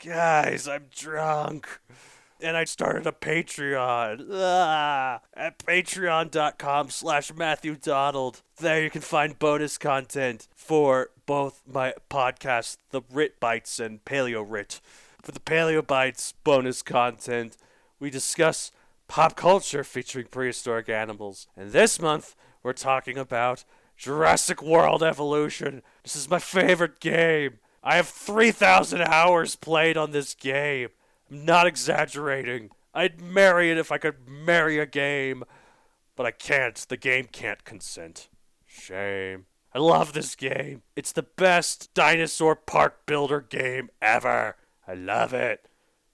Guys, I'm drunk. And I started a Patreon at patreon.com/Matthew Donald. There you can find bonus content for both my podcasts, The Rit Bites and Paleo Rit. For the Paleo Bites bonus content, we discuss pop culture featuring prehistoric animals. And this month, we're talking about Jurassic World Evolution. This is my favorite game. I have 3,000 hours played on this game. I'm not exaggerating. I'd marry it if I could marry a game. But I can't. The game can't consent. Shame. I love this game. It's the best dinosaur park builder game ever. I love it.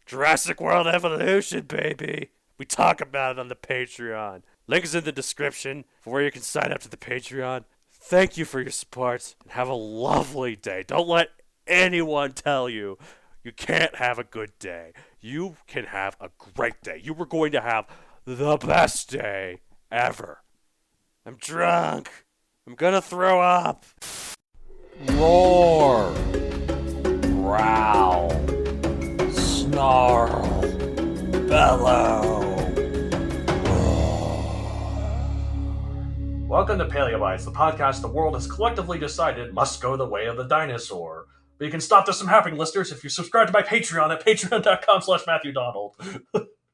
Jurassic World Evolution, baby. We talk about it on the Patreon. Link is in the description for where you can sign up to the Patreon. Thank you for your support and have a lovely day. Don't let anyone tell you you can't have a good day. You can have a great day. You were going to have the best day ever. I'm drunk. I'm gonna throw up. Roar, growl, snarl, bellow. Welcome to Paleobites, the podcast the world has collectively decided must go the way of the dinosaur. But you can stop this from happening, listeners, if you subscribe to my Patreon at patreon.com/Matthew Donald.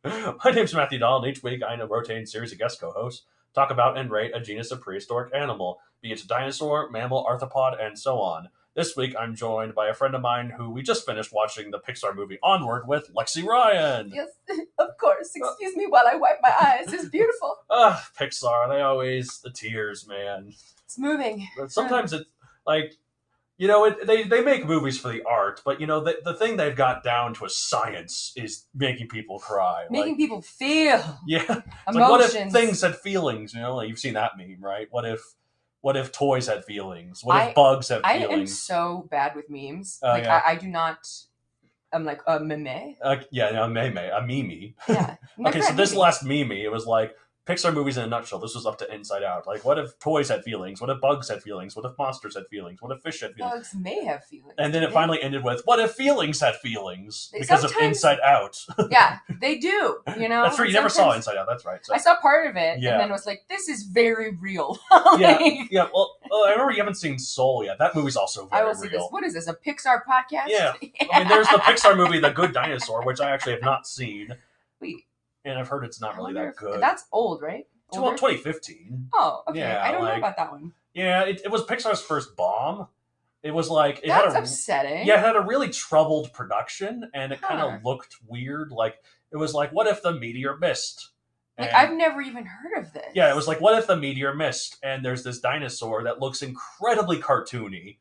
My name's Matthew Donald, and each week I and a rotating series of guest co-hosts talk about and rate a genus of prehistoric animal, be it a dinosaur, mammal, arthropod, and so on. This week I'm joined by a friend of mine who we just finished watching the Pixar movie Onward with, Lexi Ryan. Yes, of course. Excuse me while I wipe my eyes. It's beautiful. Pixar, the tears, man. It's moving. But sometimes it's like, they make movies for the art, but, the thing they've got down to a science is making people cry. Making people feel. Yeah. It's emotions. like, what if things had feelings? You've seen that meme, right? What if toys had feelings? What if bugs have feelings? I am so bad with memes. Yeah. I do not. I'm like a meme. A meme. Yeah. Okay, so this last meme, it was like, Pixar movies in a nutshell. This was up to Inside Out. Like, what if toys had feelings? What if bugs had feelings? What if monsters had feelings? What if fish had feelings? Bugs may have feelings. And then it finally ended with, what if feelings had feelings? Because of Inside Out. Yeah, they do. That's true. You never saw Inside Out. That's right. So. I saw part of it, Yeah. and then was like, this is very real. Yeah. Well, I remember you haven't seen Soul yet. That movie's also very I will real. see this. What is this, a Pixar podcast? Yeah. I mean, there's the Pixar movie, The Good Dinosaur, which I actually have not seen. Wait. And I've heard it's not really that good. That's old, right? Well, 2015. Oh, okay. Yeah, I don't know about that one. Yeah, it was Pixar's first bomb. It was like... That's upsetting. Yeah, it had a really troubled production, and it kind of looked weird. Like, it was like, what if the meteor missed? Like, I've never even heard of this. Yeah, it was like, what if the meteor missed, and there's this dinosaur that looks incredibly cartoony.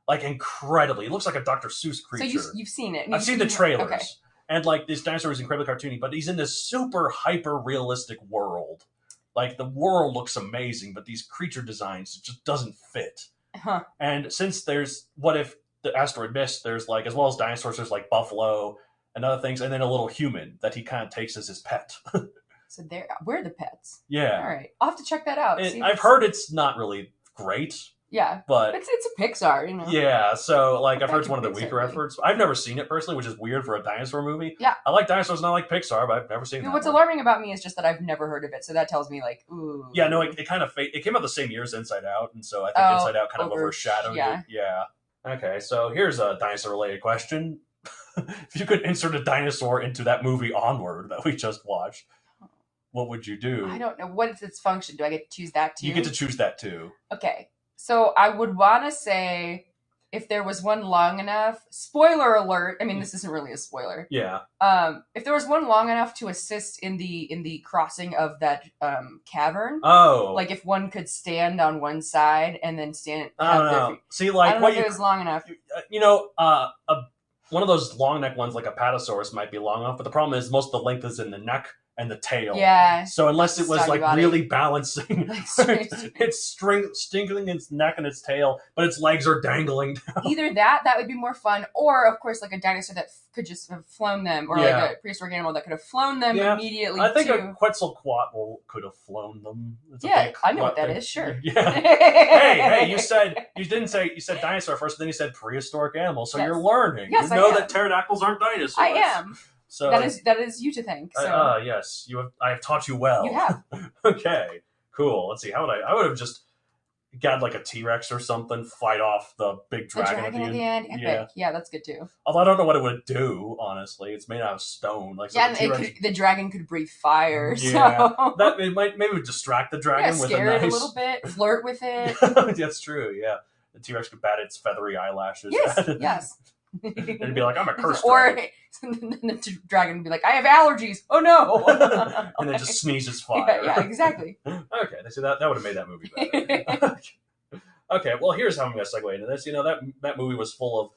Like, incredibly. It looks like a Dr. Seuss creature. So you've seen it. I've seen the trailers. Okay. And, like, this dinosaur is incredibly cartoony, but he's in this super hyper-realistic world. Like, the world looks amazing, but these creature designs just doesn't fit. Huh. And since there's, what if the asteroid missed, there's, like, as well as dinosaurs, there's, like, buffalo and other things, and then a little human that he kind of takes as his pet. So we're the pets. Yeah. All right. I'll have to check that out. I've heard it's not really great. Yeah. But it's a Pixar, Yeah, so, like, I've heard it's one of the weaker efforts. I've never seen it personally, which is weird for a dinosaur movie. Yeah. I like dinosaurs and I like Pixar, but I've never seen it. What's alarming about me is just that I've never heard of it, so that tells me, like, ooh. Yeah, no, it kind of it came out the same year as Inside Out, and so I think Inside Out kind of overshadowed it. Yeah. Okay, so here's a dinosaur-related question. If you could insert a dinosaur into that movie Onward that we just watched, what would you do? I don't know. What is its function? Do I get to choose that too? You get to choose that too. Okay. So I would want to say if there was one long enough, spoiler alert. I mean, this isn't really a spoiler. Yeah. If there was one long enough to assist in the crossing of that cavern. Oh. Like if one could stand on one side and then stand. I don't know. See, like I don't know if it was long enough. One of those long neck ones, like a Patasaurus, might be long enough, but the problem is most of the length is in the neck and the tail. Yeah. So unless it was Talking like about really balancing, Like, it's stingling its neck and its tail, but its legs are dangling down. Either that would be more fun, or of course like a dinosaur that could just have flown them, or like a prehistoric animal that could have flown them immediately. I think to... a Quetzalcoatl could have flown them. I know what that is. Sure. Yeah. hey, you said dinosaur first, but then you said prehistoric animal, so you're learning. Yes, you know that pterodactyls aren't dinosaurs. I am. So that is you to thank. So. Yes, I have taught you well. You have. Okay, cool. Let's see. How would I would have just got like a T-Rex or something, fight off the big dragon, at the end. Epic. Yeah, that's good too. Although I don't know what it would do. Honestly, it's made out of stone. Like, so and the dragon could breathe fire. Yeah, so. that it might maybe distract the dragon with scare a nice... it a little bit, flirt with it. That's true. Yeah, the T-Rex could bat its feathery eyelashes. Yes. And it'd be like, I'm a cursed or dragon. the dragon would be like, I have allergies. Oh no. And then just sneezes fire. Yeah, exactly. Okay, so that would have made that movie better. Okay, well, here's how I'm going to segue into this. That movie was full of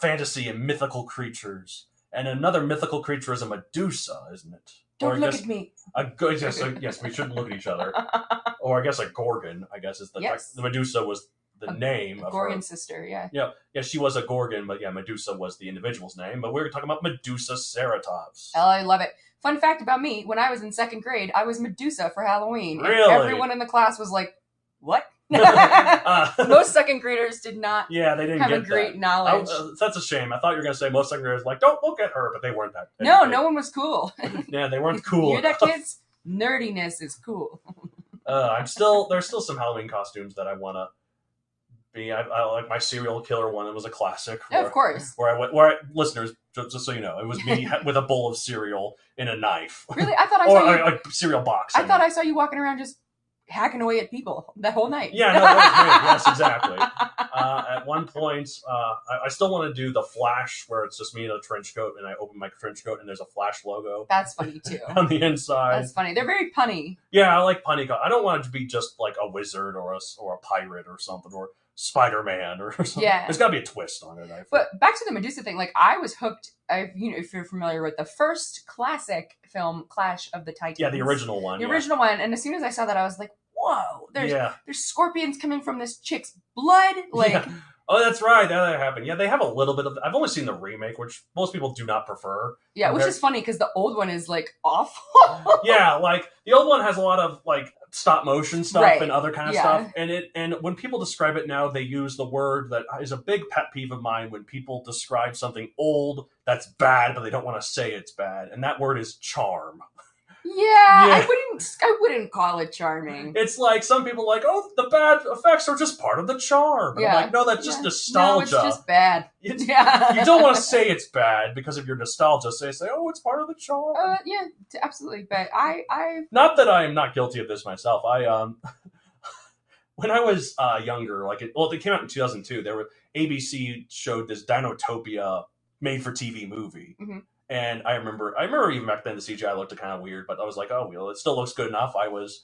fantasy and mythical creatures. And another mythical creature is a Medusa, isn't it? Don't look at me. Yes, we shouldn't look at each other. Or I guess a Gorgon, is the Medusa was the name of Gorgon's her sister, yeah. Yeah, she was a Gorgon, but Medusa was the individual's name. But we're talking about Medusaceratops. Oh, I love it. Fun fact about me, when I was in 2nd grade, I was Medusa for Halloween. Really? And everyone in the class was like, what? Most 2nd graders did not they didn't have get a great that. knowledge. That's a shame. I thought you were going to say most 2nd graders like, don't look at her, but they weren't that. No one was cool. Yeah, they weren't cool. You hear that, kids? Nerdiness is cool. There's still some Halloween costumes that I want to be. I like my serial killer one. It was a classic. Of course. Listeners, just so you know, it was me with a bowl of cereal and a knife. Really? I thought I saw you... a cereal box. I thought I saw you walking around just hacking away at people that whole night. Yeah, no, that was great. Yes, exactly. At one point, I still want to do the Flash, where it's just me in a trench coat, and I open my trench coat, and there's a Flash logo. That's funny, too. On the inside. That's funny. They're very punny. Yeah, I like punny. I don't want it to be just like a wizard or a pirate or something, or Spider-Man or something. Yeah. There's got to be a twist on it. But back to the Medusa thing, like, I was hooked, if you're familiar with the first classic film, Clash of the Titans. Yeah, the original one. The original one, and as soon as I saw that, I was like, whoa, there's scorpions coming from this chick's blood. Like, yeah. Oh, that's right. That happened. Yeah, they have a little bit of... I've only seen the remake, which most people do not prefer. Yeah, which is funny, because the old one is, like, awful. Yeah, like, the old one has a lot of, like, stop motion stuff and other kind of stuff. And when people describe it now, they use the word that is a big pet peeve of mine when people describe something old that's bad, but they don't want to say it's bad. And that word is charm. Yeah, I wouldn't call it charming. It's like some people are like, oh, the bad effects are just part of the charm. And I'm like, no, that's just nostalgia. No, it's just bad. You don't want to say it's bad because of your nostalgia. Say, oh, it's part of the charm. Yeah, absolutely. But I not that I am not guilty of this myself. When I was younger, it came out in 2002. ABC showed this Dinotopia made-for-TV movie. Mm-hmm. And I remember even back then the CGI looked kind of weird, but I was like, oh, well, it still looks good enough. I was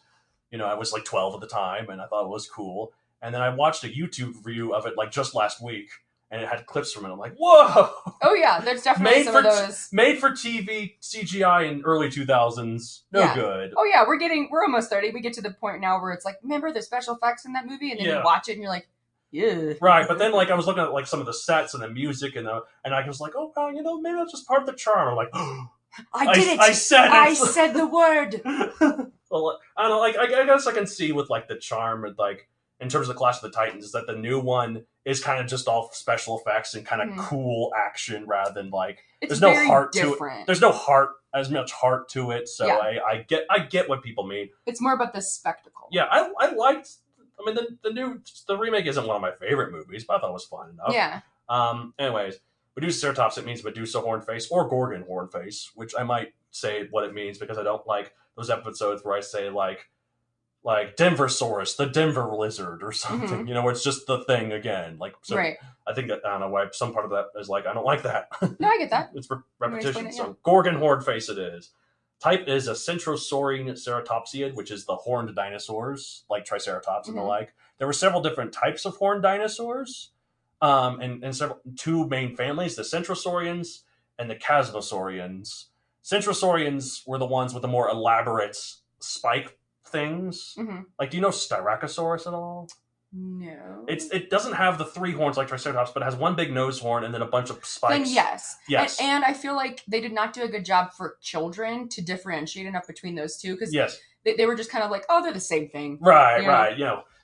like 12 at the time, and I thought it was cool. And then I watched a YouTube review of it like just last week, and it had clips from it. I'm like, whoa! Oh yeah, there's definitely some of those made for TV CGI in early 2000s. No good. Oh yeah, we're almost 30. We get to the point now where it's like, remember the special effects in that movie, and then you watch it and you're like, yeah. Right, but then I was looking at some of the sets and the music and I was like, oh well, maybe that's just part of the charm. I'm like, I did it. I said it. I said the word. Well, I don't know. I guess I can see with the charm and in terms of the Clash of the Titans is that the new one is kind of just all special effects and kind of cool action rather than there's no heart to it. There's no as much heart to it. So I get what people mean. It's more about the spectacle. Yeah, I liked. I mean, the remake isn't one of my favorite movies, but I thought it was fun enough. Yeah. Anyways, Medusaceratops, it means Medusa horn face or Gorgon horn face, which I might say what it means because I don't like those episodes where I say like Denversaurus, the Denver lizard or something, where it's just the thing again. Right. I think that, I don't know why some part of that is I don't like that. No, I get that. It's for repetition. So Gorgon horn face it is. Type is a centrosaurine ceratopsid, which is the horned dinosaurs, like Triceratops and the like. There were several different types of horned dinosaurs, and two main families, the centrosaurians and the chasmosaurians. Centrosaurians were the ones with the more elaborate spike things. Mm-hmm. Like, do you know Styracosaurus at all? No. It doesn't have the 3 horns like Triceratops, but it has one big nose horn and then a bunch of spikes. Then yes. Yes. And I feel like they did not do a good job for children to differentiate enough between those two, because they were just kind of like, oh, they're the same thing. Right, right.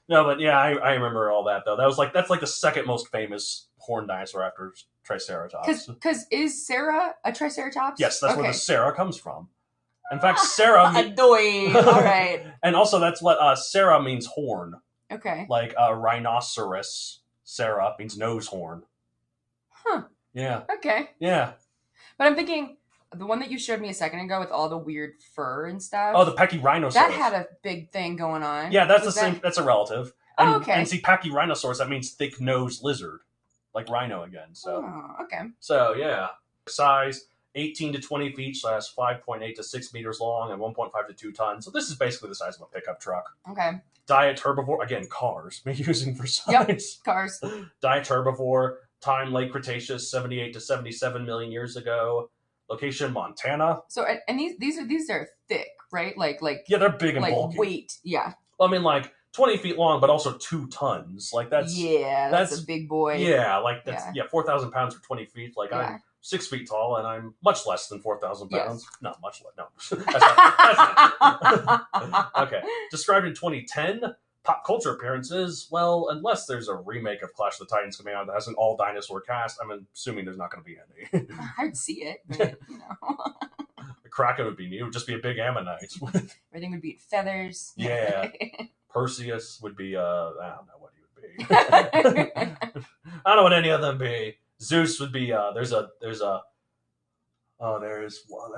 No, but yeah, I remember all that though. That's like the second most famous horned dinosaur after Triceratops. Because is Sarah a Triceratops? Yes, that's where the Sarah comes from. In fact, Sarah. Adoy. All right. And also, that's what Sarah means horn. Okay. Like rhinoceros, Sarah means nose horn. Huh. Yeah. Okay. Yeah. But I'm thinking the one that you showed me a second ago with all the weird fur and stuff. Oh, the Pachyrhinosaurus. That had a big thing going on. Yeah, that's same. That's a relative. And, okay. And see, Pachyrhinosaurus, that means thick nosed lizard, like rhino again. So. Oh, okay. So yeah, size 18 to 20 feet, so that's 5.8 to 6 meters long and 1.5 to 2 tons. So this is basically the size of a pickup truck. Okay. Diet herbivore, again, cars, using for size. Yep, cars. Diet herbivore, time Late Cretaceous, 78 to 77 million years ago. Location, Montana. So, and these are thick, right? Like yeah, they're big and like bulky. Weight, yeah. I mean, like 20 feet long, but also 2 tons. Like that's a big boy. Yeah, like that's 4,000 pounds for 20 feet. Like I'm 6 feet tall, and I'm much less than 4,000 pounds. Yes. Not much less. No, that's not. Okay, described in 2010. Pop culture appearances. Well, unless there's a remake of Clash of the Titans coming out that has an all dinosaur cast, I'm assuming there's not going to be any. I'd see it, but The Kraken would be new. It would just be a big ammonite. Everything would be feathers. Yeah. Perseus would be. I don't know what he would be. I don't know what any of them be. Zeus would be. I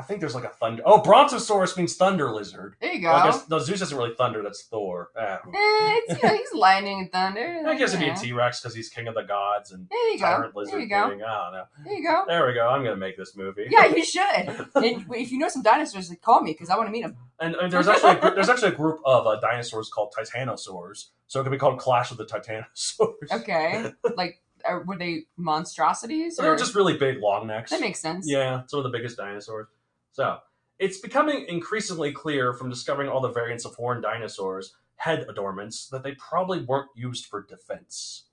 think there's like a thunder. Oh, Brontosaurus means thunder lizard. There you go. Well, I guess no, Zeus isn't really thunder. That's Thor. He's lightning and thunder. I guess it'd be a T-Rex because he's king of the gods and tyrant lizard thing. I don't know. There you go. There we go. I'm gonna make this movie. Yeah, you should. And if you know some dinosaurs, call me because I want to meet them. And there's actually a group of dinosaurs called titanosaurs. So it could be called Clash of the Titanosaurs. Okay, like. Were they monstrosities? They were just really big, long necks. That makes sense. Yeah, some of the biggest dinosaurs. So, it's becoming increasingly clear from discovering all the variants of horned dinosaurs, head adornments, that they probably weren't used for defense.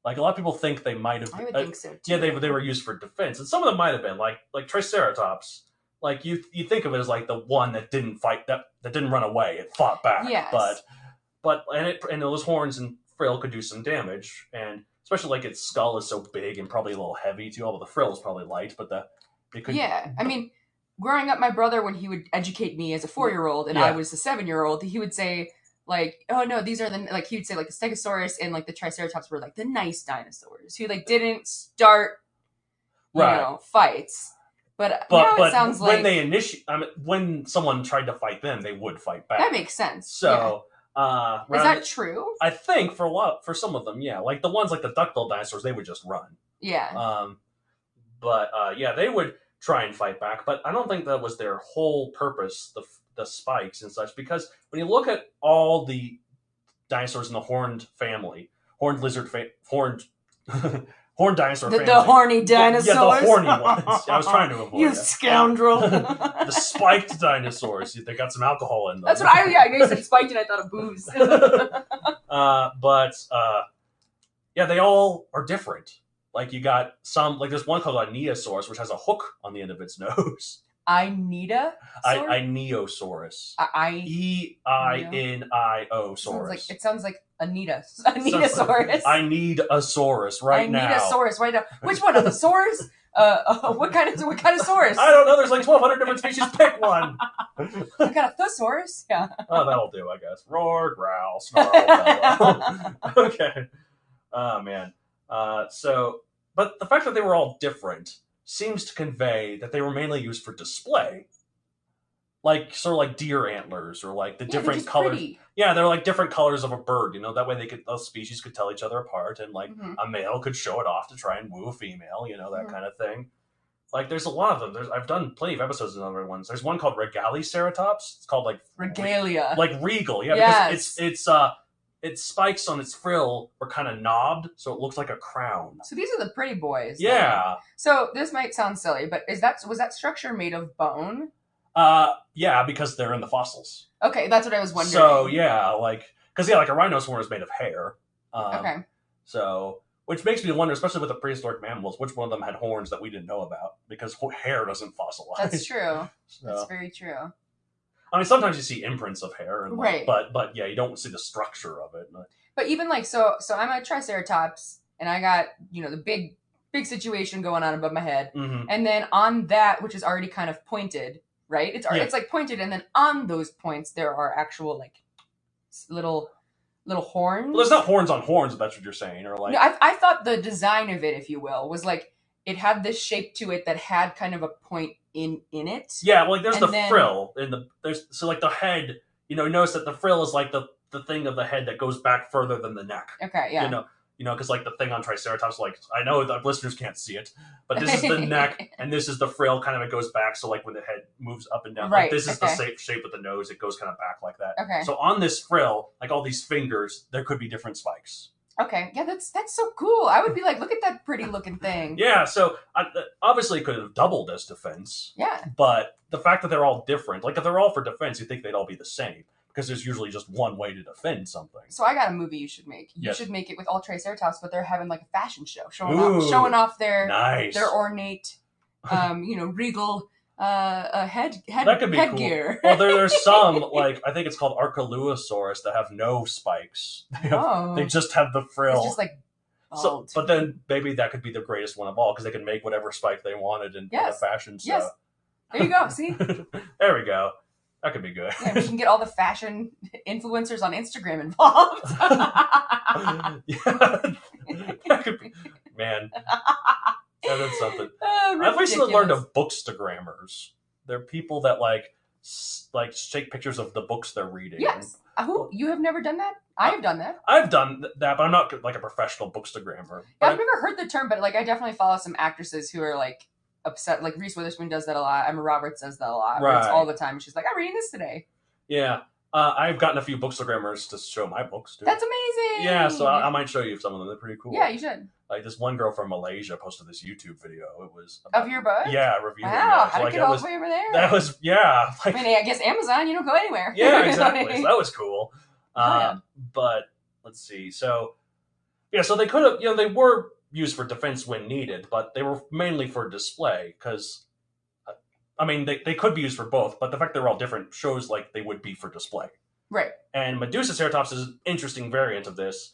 Like, a lot of people think they might have been. I would think so, too. Yeah, they were used for defense. And some of them might have been, like Triceratops. Like, you think of it as, like, the one that didn't fight, that didn't run away. It fought back. Yes. And those horns and frill could do some damage, and especially like its skull is so big and probably a little heavy too. Although the frill is probably light, but it could. Yeah, I mean, growing up, my brother, when he would educate me as a 4-year-old and I was a 7-year-old, he would say like, "Oh no, these are the he would say like the Stegosaurus and like the Triceratops were like the nice dinosaurs who like didn't start fights." But now it sounds when like when someone tried to fight them, they would fight back. That makes sense. So. Is that true? I think for some of them, yeah. Like the ones like the duck-billed dinosaurs, they would just run. Yeah. They would try and fight back, but I don't think that was their whole purpose, the spikes and such, because when you look at all the dinosaurs in the horned family, horned lizard, horned dinosaur family. The horny dinosaurs? Yeah, the horny ones. I was trying to avoid You scoundrel. The spiked dinosaurs. They got some alcohol in them. That's what I know you said spiked and I thought of booze. They all are different. Like you got some, like there's one called a Neosaurus, which has a hook on the end of its nose. Neosaurus. Einio-saurus. It sounds like Anita-saurus. I need a saurus right now. I need a saurus right now. Which one of the saurs? What kind of saurus? I don't know. There's like 1,200 different species. Pick one. I got a thesaurus. Yeah. Oh, that'll do, I guess. Roar, growl, snarl, bellow. Okay. Oh man. But the fact that they were all different seems to convey that they were mainly used for display. Like, sort of like deer antlers, or like the different colors. Pretty. Yeah, they're like different colors of a bird, that way those species could tell each other apart, and like a male could show it off to try and woo a female, that kind of thing. Like, there's a lot of them. I've done plenty of episodes on other ones. There's one called Regaliceratops. It's called like Regalia. like regal, yeah, because it's its spikes on its frill were kind of knobbed, so it looks like a crown. So these are the pretty boys. Yeah. Then. So this might sound silly, but was that structure made of bone? Yeah, because they're in the fossils. Okay, that's what I was wondering. So yeah, like a rhino's horn is made of hair. Okay. So, which makes me wonder, especially with the prehistoric mammals, which one of them had horns that we didn't know about, because hair doesn't fossilize. That's true. So, That's very true. I mean, sometimes you see imprints of hair, and right? But yeah, you don't see the structure of it. But even like so I'm a triceratops, and I got the big situation going on above my head, and then on that, which is already kind of pointed, right? It's like pointed, and then on those points there are actual like little horns. Well, there's not horns on horns, if that's what you're saying, or like. No, I thought the design of it, if you will, was like it had this shape to it that had kind of a point in it. Yeah, well, like there's frill in so like the head. Notice that the frill is like the thing of the head that goes back further than the neck. Okay, yeah. Because like the thing on Triceratops, like I know the listeners can't see it, but this is the neck and this is the frill. Kind of it goes back, so like when the head moves up and down, right? Like this is the shape of the nose. It goes kind of back like that. Okay. So on this frill, like all these fingers, there could be different spikes. Okay, yeah, that's so cool. I would be like, look at that pretty looking thing. Yeah, so obviously it could have doubled as defense. Yeah. But the fact that they're all different, like if they're all for defense, you think they'd all be the same. Because there's usually just one way to defend something. So I got a movie you should make. You should make it with all Triceratops, but they're having like a fashion show, showing off their ornate, regal headgear. Cool. Well, there's some like I think it's called Archaeolosaurus that have no spikes. They just have the frill. It's just like bald. But then maybe that could be the greatest one of all because they can make whatever spike they wanted in the fashion show. Yes. There you go. See. There we go. That could be good. Yeah, we can get all the fashion influencers on Instagram involved. That could be, man. That's something. Oh, I've recently learned of bookstagrammers. They're people that like take pictures of the books they're reading. Yes. Who? You have never done that? I have done that. I've done that, but I'm not like a professional bookstagrammer. Yeah, I've never heard the term, but like I definitely follow some actresses who are like upset. Like Reese Witherspoon does that a lot. Emma Roberts does that a lot. Right. It's all the time. She's like, I'm reading this today. Yeah. I've gotten a few bookstagrammers to show my books too. That's amazing. Yeah, so I might show you some of them. They're pretty cool. Yeah, you should. Like this one girl from Malaysia posted this YouTube video. It was of your book. Yeah, reviewing. Wow, how to get all the way over there? That was Like, I mean, I guess Amazon. You don't go anywhere. Yeah, exactly. So that was cool. But let's see. So so they could have. They were used for defense when needed, but they were mainly for display because. I mean, they could be used for both, but the fact they're all different shows like they would be for display. Right. And Medusaceratops is an interesting variant of this.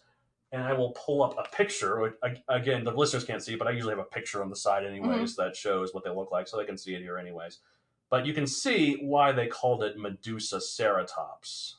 And I will pull up a picture. Again, the listeners can't see, but I usually have a picture on the side anyways that shows what they look like, so they can see it here anyways. But you can see why they called it Medusaceratops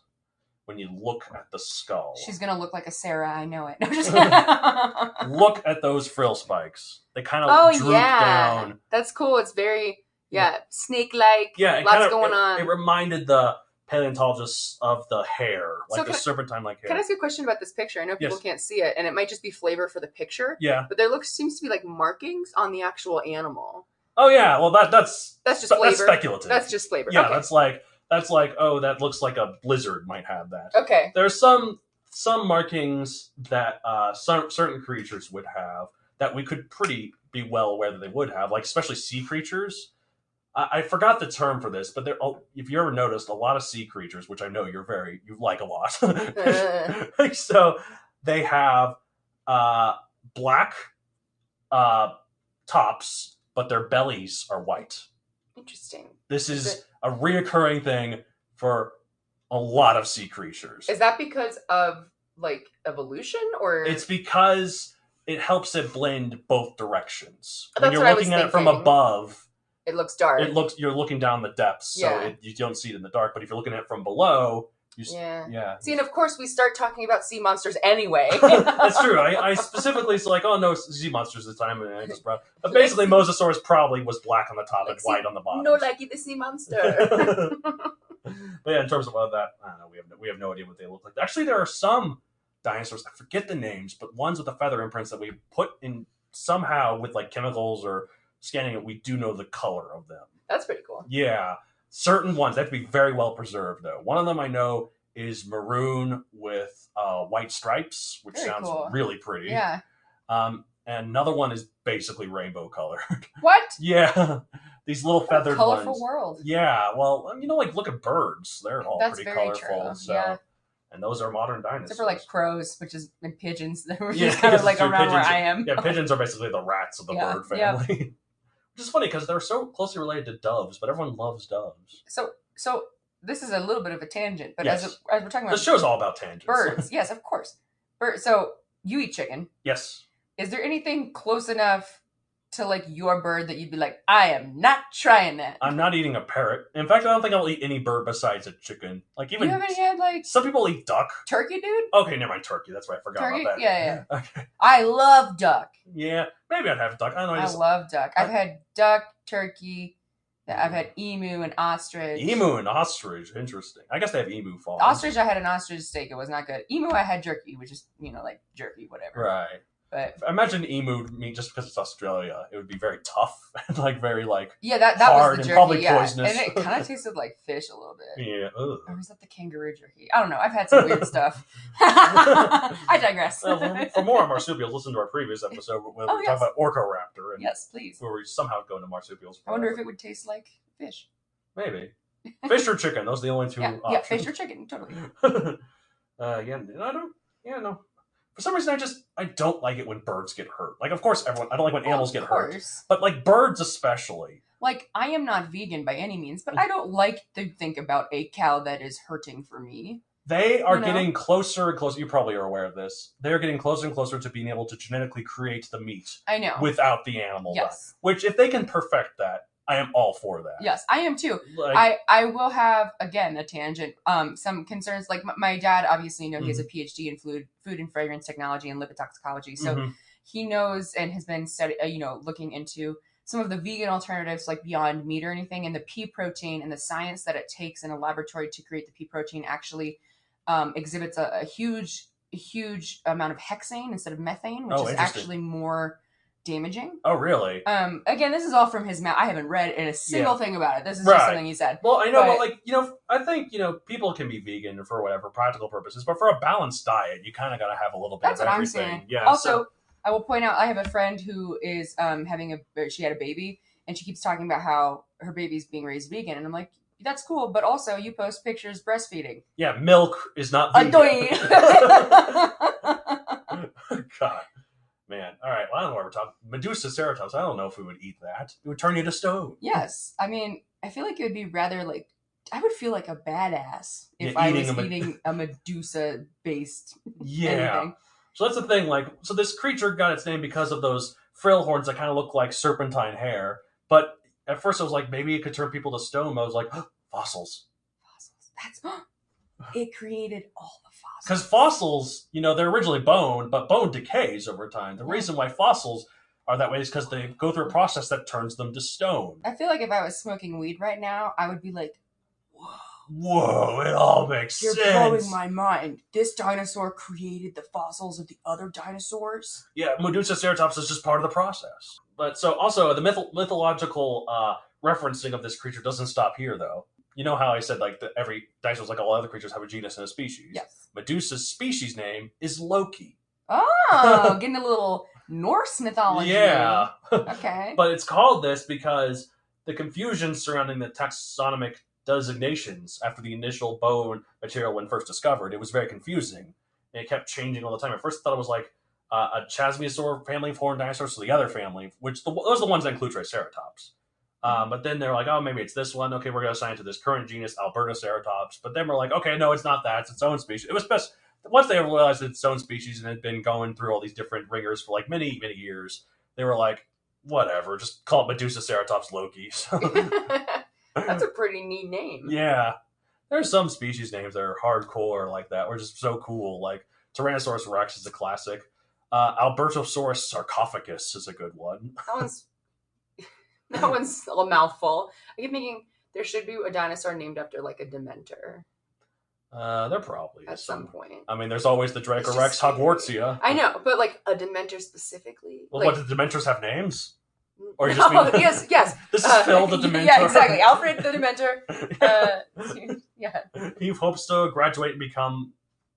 when you look at the skull. She's going to look like a Sarah, I know it. No, just look at those frill spikes. They kind of droop down. That's cool. It's very... Yeah, snake-like. Yeah, lots going on. It reminded the paleontologists of the hair, like the serpentine-like hair. Can I ask you a question about this picture? I know people can't see it, and it might just be flavor for the picture. Yeah, but there seems to be like markings on the actual animal. Oh yeah, well that's just flavor. That's speculative. That's just flavor. Yeah, okay. that's like oh that looks like a blizzard might have that. Okay. There's some markings that certain creatures would have that we could be well aware that they would have, like especially sea creatures. I forgot the term for this, but if you ever noticed, a lot of sea creatures, which I know you like a lot, so they have black tops, but their bellies are white. Interesting. This is a reoccurring thing for a lot of sea creatures. Is that because of like evolution, or it's because it helps it blend both directions? That's when you're looking at it from above. It looks dark. You're looking down the depths, so you don't see it in the dark. But if you're looking at it from below, yeah. See, and of course, we start talking about sea monsters anyway. That's true. I specifically was like, oh no, sea monsters this time, and I just brought. But basically, Mosasaurus probably was black on the top and white on the bottom. No, like the sea monster. But yeah, in terms of that, I don't know. We have no idea what they look like. Actually, there are some dinosaurs. I forget the names, but ones with the feather imprints that we put in somehow with like chemicals or scanning it, we do know the color of them. That's pretty cool. Yeah. Certain ones, they have to be very well preserved, though. One of them I know is maroon with white stripes, which Very sounds cool. really pretty. Yeah. And another one is basically rainbow colored. What? Yeah, these little feathered colorful ones. world. Yeah, well, like look at birds; they're all That's pretty very colorful. true. So, Yeah. and those are modern dinosaurs. Except for like crows, and pigeons that were Yeah, just kind of like true. around where Pigeons I am. Yeah, pigeons are basically the rats of the Yeah, bird family. Which is funny because they're so closely related to doves, but everyone loves doves. So this is a little bit of a tangent, but Yes. as we're talking about The show's all about tangents. birds, yes, of course. So you eat chicken. Yes. Is there anything close enough to like your bird that you'd be like, I am not trying that? I'm not eating a parrot. In fact, I don't think I'll eat any bird besides a chicken. Like even You haven't had like some people eat duck. turkey, dude? Okay, never mind turkey. That's right. I forgot Turkey? about that. Yeah. Okay. I love duck. Yeah, maybe I'd have duck. I don't know. I love duck. I've had duck, turkey. I've had emu and ostrich. Emu and ostrich. Interesting. I guess they have emu farms. Ostrich, I had an ostrich steak. It was not good. Emu, I had jerky, which is, like jerky, whatever. Right. But imagine emu meat just because it's Australia. It would be very tough and like very like yeah, that hard was the and jerky, probably yeah. poisonous. And it kind of tasted like fish a little bit. Yeah. Ugh. Or was that the kangaroo jerky? I don't know. I've had some weird stuff. I digress. Well, for more on marsupials, listen to our previous episode where we talk about Orcoraptor. And yes, please. Where we somehow go into marsupials. I wonder if it would taste like fish. Maybe. Fish or chicken. Those are the only two options. Yeah, fish or chicken. Totally. No. For some reason, I don't like it when birds get hurt. Like, of course, I don't like when animals get hurt. But, like, birds especially. Like, I am not vegan by any means, but I don't like to think about a cow that is hurting for me. They are getting closer and closer. You probably are aware of this. They're getting closer and closer to being able to genetically create the meat. I know. Without the animal. Yes. Which, if they can perfect that, I am all for that. Yes, I am too. Like, I will have, again, a tangent, some concerns. Like, my dad, obviously, he has a PhD in food and fragrance technology and lipid toxicology. So he knows and has been looking into some of the vegan alternatives, like Beyond Meat or anything, and the pea protein and the science that it takes in a laboratory to create the pea protein actually exhibits a huge amount of hexane instead of methane, which is actually more damaging. Oh, really? Again, this is all from his mouth. I haven't read in a single thing about it. This is just something he said. Well, I know, but I think, people can be vegan for whatever practical purposes, but for a balanced diet, you kind of got to have a little bit of everything. That's what I'm saying. Yeah. Also, I will point out, I have a friend who is she had a baby, and she keeps talking about how her baby's being raised vegan, and I'm like, that's cool, but also you post pictures breastfeeding. Yeah, milk is not vegan. God. Man, all right. Well, I don't know why we're talking. Medusaceratops. I don't know if we would eat that. It would turn you to stone. Yes, I mean, I feel like it would be rather like I would feel like a badass if I was eating a Medusa-based anything. So that's the thing. So this creature got its name because of those frill horns that kind of look like serpentine hair. But at first, I was like, maybe it could turn people to stone. But I was like, fossils. That's it created all the fossils. Because fossils, they're originally bone, but bone decays over time. The reason why fossils are that way is because they go through a process that turns them to stone. I feel like if I was smoking weed right now, I would be like, whoa, it all makes sense. You're blowing my mind. This dinosaur created the fossils of the other dinosaurs? Yeah, Medusaceratops is just part of the process. But so also, the mythological referencing of this creature doesn't stop here, though. You know how I said, every dinosaurs, like all other creatures, have a genus and a species? Yes. Medusa's species name is Loki. Oh, getting a little Norse mythology. Yeah. Okay. But it's called this because the confusion surrounding the taxonomic designations after the initial bone material when first discovered, it was very confusing. And it kept changing all the time. At first, I thought it was like a Chasmosaur family of horned dinosaurs, so the other family, those are the ones that include Triceratops. But then they're like, oh, maybe it's this one. Okay, we're going to assign it to this current genus, Albertoceratops. But then we're like, okay, no, it's not that. It's its own species. It was best once they realized it's its own species and had been going through all these different ringers for many, many years. They were like, whatever, just call it Medusaceratops Loki. So, that's a pretty neat name. Yeah, there's some species names that are hardcore like that. We're just so cool. Like Tyrannosaurus Rex is a classic. Albertosaurus sarcophagus is a good one. That one's a mouthful. I keep thinking there should be a dinosaur named after a Dementor. There probably at some point. I mean, there's always the Dracorex Hogwartsia. I know, but a Dementor specifically. Well, what, do Dementors have names? Or you just mean... yes. This is Phil the Dementor. Yeah, exactly. Alfred the Dementor. Yeah. He hopes to graduate and become...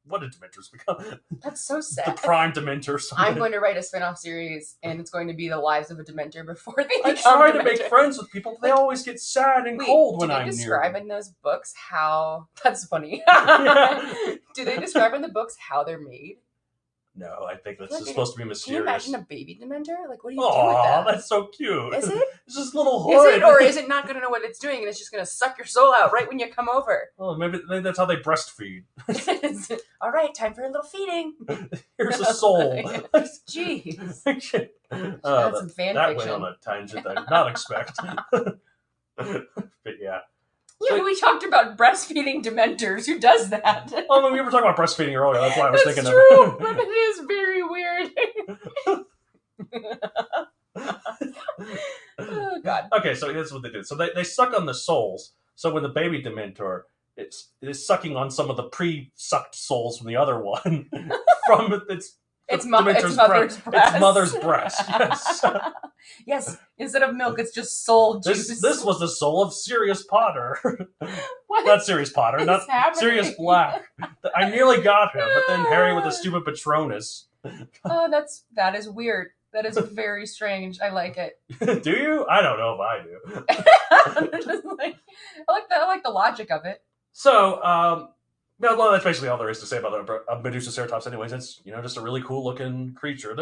What did Dementors become? That's so sad. The Prime Dementor. I'm going to write a spin-off series, and it's going to be the lives of a Dementor before they I become try Dementor. to make friends with people, but they always get sad and cold when I'm near them. Do they describe in those books how... That's funny. Do they describe in the books how they're made? No, I think that's supposed to be mysterious. Can you imagine a baby Dementor? Like, what do you do with that? That's so cute. Is it? It's just a little hood. Is it? Or is it not going to know what it's doing and it's just going to suck your soul out right when you come over? Oh, maybe that's how they breastfeed. All right, time for a little feeding. Here's a soul. Jeez. That's some fan that fiction. went on a tangent I did not expect. But yeah. Yeah, we talked about breastfeeding Dementors. Who does that? Oh, no, we were talking about breastfeeding earlier. That's why I was thinking of it. That's true, but it is very weird. Oh, God. Okay, so here's what they do. So they suck on the souls. So when the baby Dementor, it is sucking on some of the pre-sucked souls from the other one from its mother's breast. Its mother's breast, yes. Yes, instead of milk, it's just soul juice. This was the soul of Sirius Potter. What? Not Sirius Potter, not happening? Sirius Black. I nearly got him, but then Harry with the stupid Patronus. Oh, that is weird. That is very strange. I like it. Do you? I don't know if I do. I like the logic of it. So, well, that's basically all there is to say about Medusaceratops. Anyways, it's just a really cool looking creature.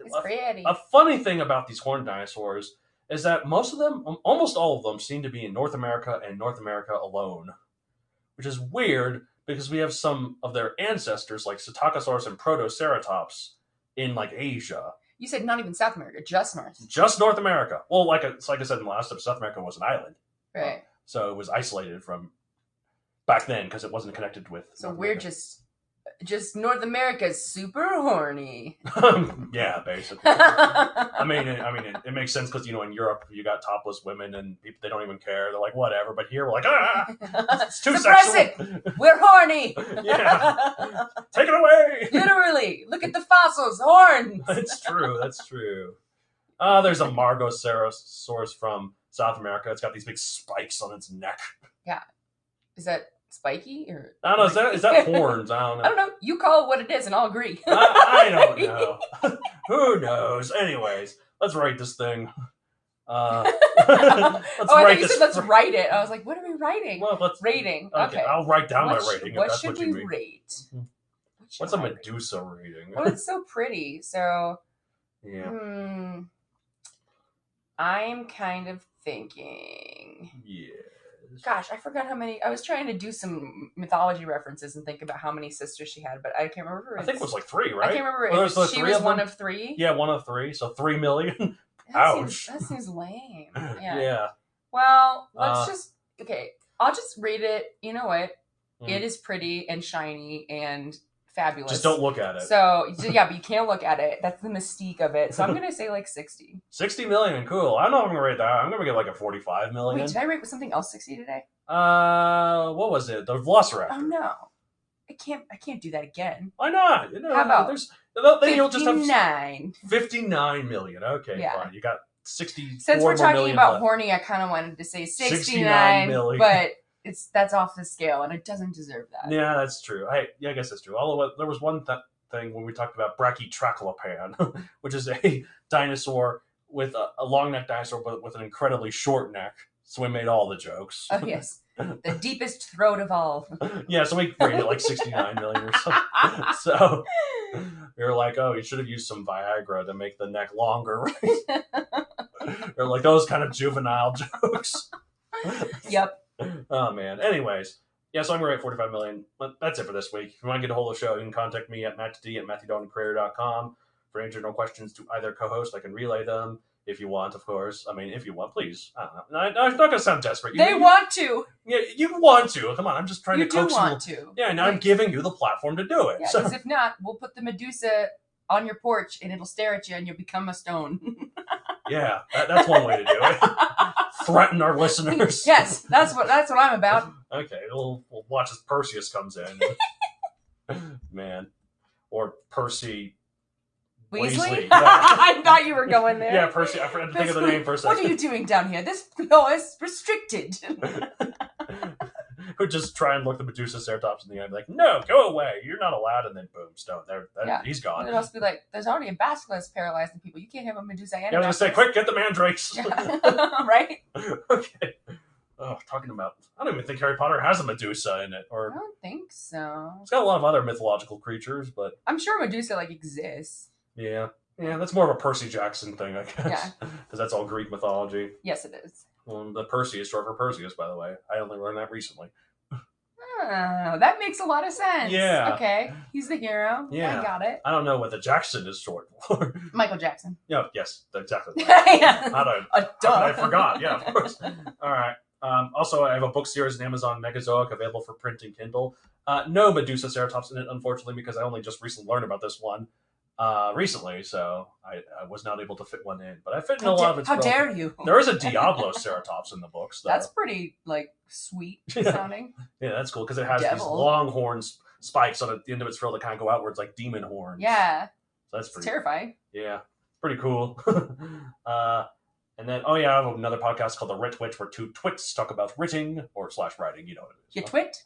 It's pretty. A funny thing about these horned dinosaurs is that most of them, almost all of them, seem to be in North America and North America alone, which is weird because we have some of their ancestors like Psittacosaurus and Protoceratops in like Asia. You said not even South America, just North. Just North America. Well, like I said in the last episode, South America was an island, right? So it was isolated from back then because it wasn't connected with. So we're just North America is super horny. Yeah, basically. I mean, it makes sense because in Europe you got topless women and people they don't even care. They're like whatever. But here we're like it's too suppress sexual. It. We're horny. Yeah, take it away. Literally, look at the fossils, horns. That's true. That's true. There's a Margosaurus from South America. It's got these big spikes on its neck. Yeah, is that spiky or I don't know. Is that horns? I don't know. I don't know. You call it what it is, and I'll agree. I don't know. Who knows? Anyways, let's rate this thing. I thought you said let's write it. I was like, what are we writing? Well, rating. Okay, I'll write down my rating. What if that's should what you we mean. rate? What's a Medusa rating? Well, it's so pretty. So, yeah. I'm kind of thinking. Yeah. Gosh, I forgot how many. I was trying to do some mythology references and think about how many sisters she had, but I can't remember. I think it was like 3, right? I can't remember if she was one of 3. Yeah, one of 3, so 3 million. Ouch. That seems lame. Yeah. Well, let's I'll just rate it. You know what? It is pretty and shiny and fabulous. Just don't look at it. So, yeah, but you can't look at it. That's the mystique of it. So I'm going to say like 60. 60 million, cool. I don't know if I'm going to rate that. I'm going to get like a 45 million. Wait, did I rate something else 60 today? What was it? The Velociraptor. Oh, no. I can't do that again. Why not? How about then you'll just have 59 million. Okay, fine. You got 64 Since we're talking about left. horny, I kind of wanted to say 69 million. But that's off the scale, and it doesn't deserve that. Yeah, that's true. I guess that's true. Although there was one thing when we talked about Brachytrachelopan, which is a dinosaur with a long neck dinosaur, but with an incredibly short neck. So we made all the jokes. Oh yes, the deepest throat of all. Yeah, so we rated like 69 million or something. So we were like, oh, you should have used some Viagra to make the neck longer, right? Or like those kind of juvenile jokes. Yep. Oh man. Anyways, yeah, so I'm gonna rate 45 million. But that's it for this week. If you want to get a hold of the show, you can contact me at mattd@matthewdaltoncreator.com. For any general questions to either co-host, I can relay them if you want, of course. I mean, if you want, please. I don't know. It's not gonna sound desperate. They want to. Yeah, you want to. Come on, I'm just trying to coax you. You do want to. Yeah, and I'm giving you the platform to do it. Yeah, because if not, we'll put the Medusa on your porch and it'll stare at you and you'll become a stone. Yeah, that's one way to do it. Threaten our listeners. Yes, that's what I'm about. Okay, we'll watch as Perseus comes in. Man. Or Percy Weasley? Yeah. I thought you were going there. Yeah, Percy. I forgot to think of the name for a second. What are you doing down here? This floor is restricted. Who just try and look the Medusaceratops in the eye and be like, no, go away. You're not allowed. And then boom, stone. He's gone. It must be like, there's already a basilisk paralyzing people. You can't have a Medusa and Yeah, I was going to say, quick, get the mandrakes. Yeah. Right? Okay. Oh, talking about, I don't even think Harry Potter has a Medusa in it. I Or don't think so. it's got a lot of other mythological creatures, but I'm sure Medusa, like, exists. yeah. Yeah, that's more of a Percy Jackson thing, I guess. Yeah. Because that's all Greek mythology. Yes, it is. Well, the Percy is short for Perseus, by the way. I only learned that recently. Oh, that makes a lot of sense. Yeah. Okay. He's the hero. Yeah. I got it. I don't know what the Jackson is short for. Michael Jackson. Yeah, yes, exactly. I Duh. forgot. Yeah, of course. All right. Also, I have a book series in Amazon Megazoic available for print and Kindle. No Medusaceratops in it, unfortunately, because I only just recently learned about this one recently, so I was not able to fit one in. But I fit in a lot of its. How dare you? There is a Diabloceratops in the books, though. That's pretty, like, sweet sounding. Yeah, that's cool because it has these Devil. long horns, spikes on the end of its frill that kind of go outwards like demon horns. Yeah. So that's It's pretty. terrifying. Yeah, pretty cool. And then, I have another podcast called The Writ Witch, where two twits talk about writting or / writing. You know what it is. You twit?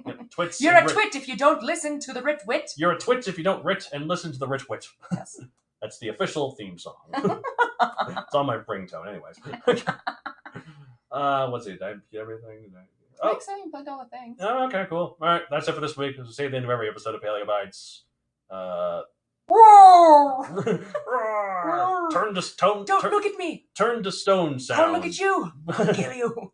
Yeah, twits. You're and a twit if you don't listen to the writ wit. You're a twit if you don't writ and listen to The Writ Witch. Yes. That's the official theme song. It's on my ringtone, anyways. Let's see. Did I get everything? I think so. You plugged all the things. Oh, okay, cool. All right, that's it for this week. As we say at the end of every episode of Paleobites. Whoa! Turn to stone. Don't look at me. Turn to stone sound. I'll look at you. I'll kill you.